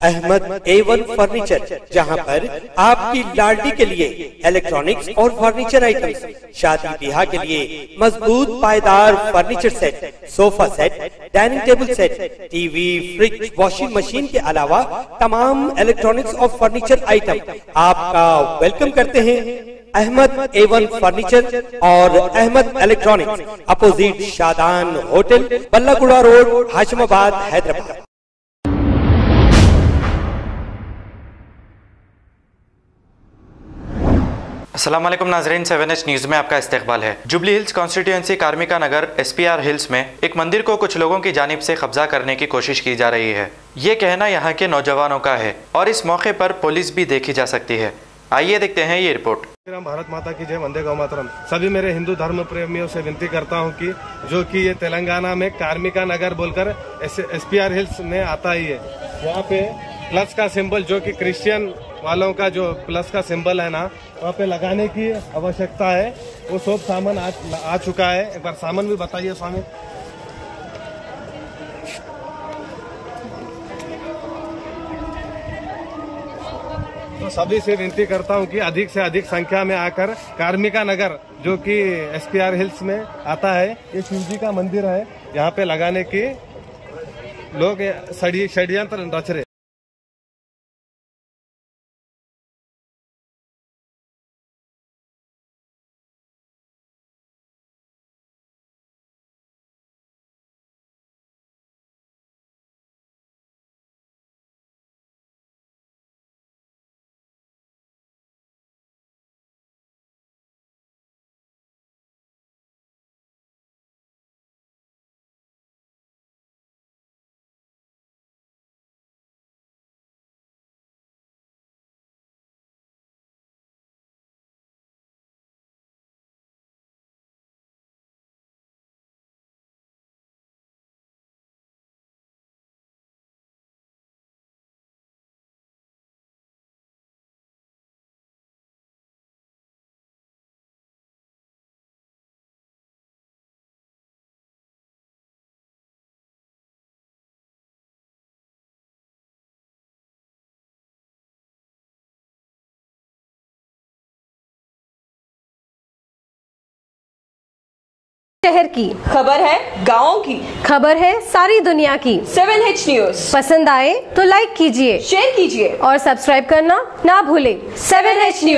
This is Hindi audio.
अहमद A1 फर्नीचर, जहां पर आपकी लाडली के लिए इलेक्ट्रॉनिक्स और फर्नीचर आइटम्स, शादी ब्याह के लिए मजबूत पायदार furniture set, sofa set, dining table set, TV, fridge, washing machine के अलावा तमाम इलेक्ट्रॉनिक्स और फर्नीचर आइटम आपका वेलकम करते हैं। अहमद A1 फर्नीचर और Ahmed electronics, opposite Shadan hotel, Ballaguda road, Hashimabad, Hyderabad. अस्सलाम वालेकुम नाजरीन, 7H न्यूज़ में आपका इस्तकबाल है। Jubilee Hills constituency Karmika Nagar SPR hills में एक मंदिर को कुछ लोगों की जानिब से कब्जा करने की कोशिश की जा रही है। ये कहना यहाँ के नौजवानों का है और इस मौके पर पुलिस भी देखी जा सकती है। आइए देखते हैं ये रिपोर्ट। भारत माता की जय, वंदे गौ मातरम। सभी मेरे हिंदू धर्म प्रेमियों से विनती करता हूँ कि जो कि ये तेलंगाना में कार्मिका नगर बोलकर SPR हिल्स में आता ही है, यहाँ पे प्लस का सिंबल, जो कि क्रिश्चियन वालों का जो प्लस का सिंबल है ना, वहाँ पे लगाने की आवश्यकता है। वो सब सामान आ चुका है। एक बार सामान भी बताइए स्वामी। तो सभी से विनती करता हूँ कि अधिक से अधिक संख्या में आकर कार्मिका नगर, जो कि SPR हिल्स में आता है, ये शिव जी का मंदिर है, यहाँ पे लगाने की लोग षड्यंत्र रच रहे। शहर की खबर है, गाँव की खबर है, सारी दुनिया की। 7H न्यूज़ पसंद आए तो लाइक कीजिए, शेयर कीजिए और सब्सक्राइब करना ना भूलें। 7H news.